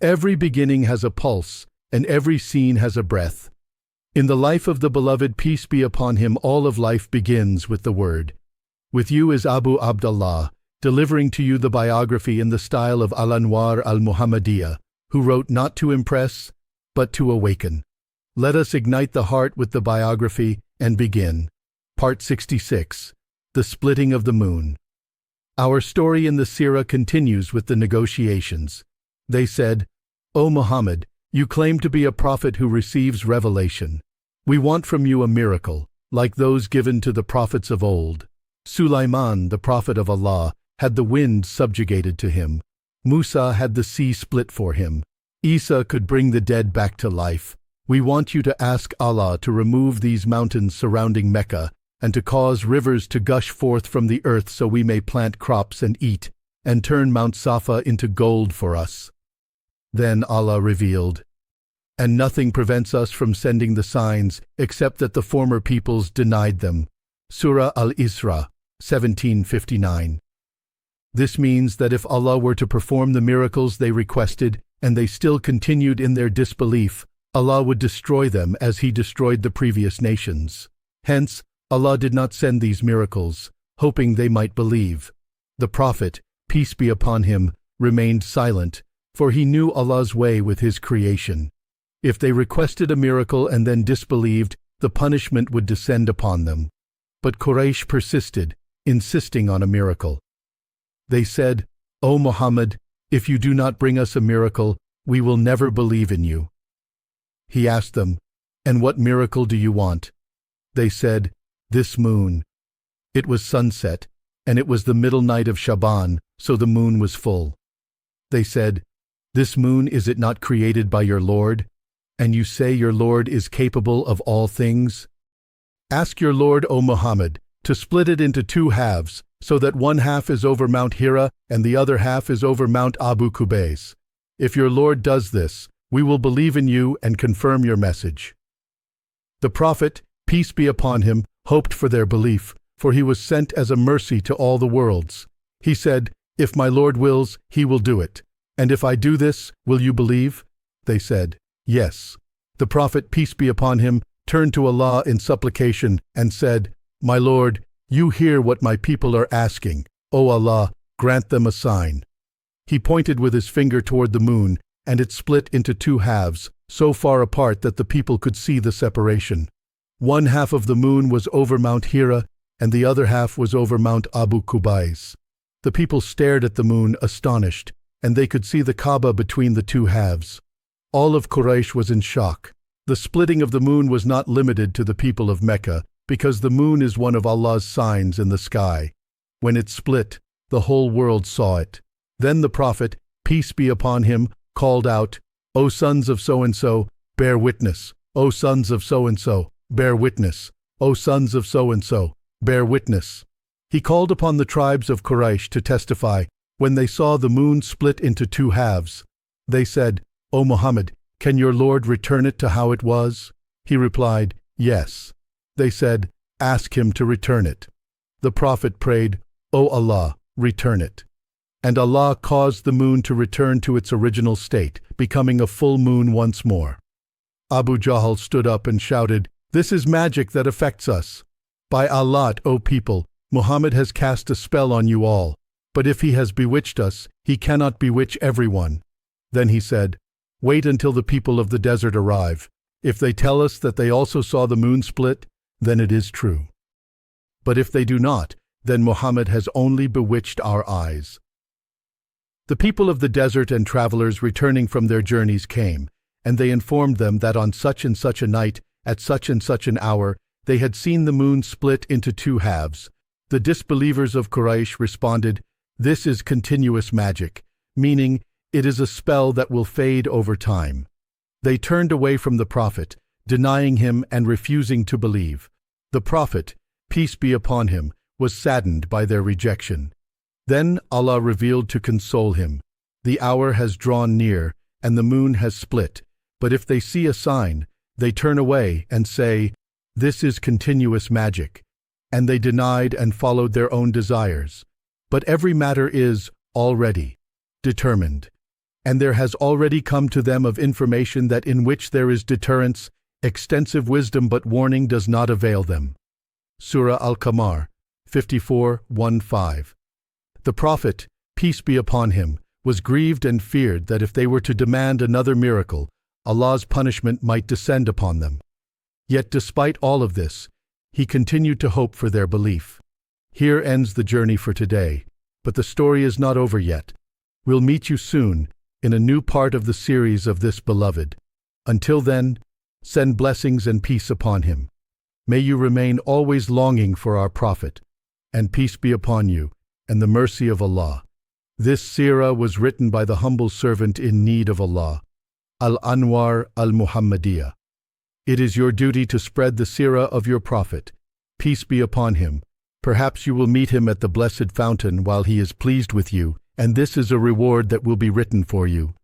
Every beginning has a pulse, and every scene has a breath. In the life of the beloved, peace be upon him, all of life begins with the word. With you is Abu Abdullah, delivering to you the biography in the style of Al-Anwar al-Muhammadiyah, who wrote not to impress, but to awaken. Let us ignite the heart with the biography and begin. Part 66. The Splitting of the Moon. Our story in the Sirah continues with the negotiations. They said, "O Muhammad, you claim to be a prophet who receives revelation. We want from you a miracle, like those given to the prophets of old. Sulaiman, the prophet of Allah, had the wind subjugated to him. Musa had the sea split for him. Isa could bring the dead back to life. We want you to ask Allah to remove these mountains surrounding Mecca and to cause rivers to gush forth from the earth so we may plant crops and eat, and turn Mount Safa into gold for us." Then Allah revealed, "And nothing prevents us from sending the signs except that the former peoples denied them." Surah Al-Isra, 1759. This means that if Allah were to perform the miracles they requested and they still continued in their disbelief, Allah would destroy them as He destroyed the previous nations. Hence, Allah did not send these miracles, hoping they might believe. The Prophet, peace be upon him, remained silent, for he knew Allah's way with His creation. If they requested a miracle and then disbelieved, the punishment would descend upon them. But Quraysh persisted, insisting on a miracle. They said, "O Muhammad, if you do not bring us a miracle, we will never believe in you." He asked them, "And what miracle do you want?" They said, "This moon." It was sunset, and it was the middle night of Shaban, so the moon was full. They said, "This moon, is it not created by your Lord? And you say your Lord is capable of all things? Ask your Lord, O Muhammad, to split it into two halves, so that one half is over Mount Hira and the other half is over Mount Abu Qubais. If your Lord does this, we will believe in you and confirm your message." The Prophet, peace be upon him, hoped for their belief, for he was sent as a mercy to all the worlds. He said, "If my Lord wills, He will do it. And if I do this, will you believe?" They said, "Yes." The Prophet, peace be upon him, turned to Allah in supplication and said, "My Lord, you hear what my people are asking. O Allah, grant them a sign." He pointed with his finger toward the moon, and it split into two halves, so far apart that the people could see the separation. One half of the moon was over Mount Hira, and the other half was over Mount Abu Qubais. The people stared at the moon, astonished, and they could see the Kaaba between the two halves. All of Quraysh was in shock. The splitting of the moon was not limited to the people of Mecca, because the moon is one of Allah's signs in the sky. When it split, the whole world saw it. Then the Prophet, peace be upon him, called out, "O sons of so-and-so, bear witness. O sons of so-and-so, bear witness. O sons of so-and-so, bear witness." He called upon the tribes of Quraysh to testify when they saw the moon split into two halves. They said, "O Muhammad, can your Lord return it to how it was?" He replied, "Yes." They said, "Ask Him to return it." The Prophet prayed, "O Allah, return it." And Allah caused the moon to return to its original state, becoming a full moon once more. Abu Jahl stood up and shouted, "This is magic that affects us. By Allah, O people, Muhammad has cast a spell on you all, but if he has bewitched us, he cannot bewitch everyone." Then he said, "Wait until the people of the desert arrive. If they tell us that they also saw the moon split, then it is true. But if they do not, then Muhammad has only bewitched our eyes." The people of the desert and travelers returning from their journeys came, and they informed them that on such and such a night, at such and such an hour, they had seen the moon split into two halves. The disbelievers of Quraysh responded, "This is continuous magic," meaning, it is a spell that will fade over time. They turned away from the Prophet, denying him and refusing to believe. The Prophet, peace be upon him, was saddened by their rejection. Then Allah revealed to console him, "The hour has drawn near, and the moon has split, but if they see a sign, they turn away and say, 'This is continuous magic,' and they denied and followed their own desires. But every matter is already determined. and there has already come to them of information that in which there is deterrence, extensive wisdom, but warning does not avail them. Surah Al-Qamar, 54:1-5. The Prophet, peace be upon him, was grieved and feared that if they were to demand another miracle, Allah's punishment might descend upon them. Yet despite all of this, he continued to hope for their belief. Here ends the journey for today, but the story is not over yet. We'll meet you soon in a new part of the series of this beloved. Until then, send blessings and peace upon him. May you remain always longing for our Prophet, and peace be upon you, and the mercy of Allah. This seerah was written by the humble servant in need of Allah, Al-Anwar Al-Muhammadiyah. It is your duty to spread the seerah of your Prophet, peace be upon him. Perhaps you will meet him at the blessed fountain while he is pleased with you, and this is a reward that will be written for you.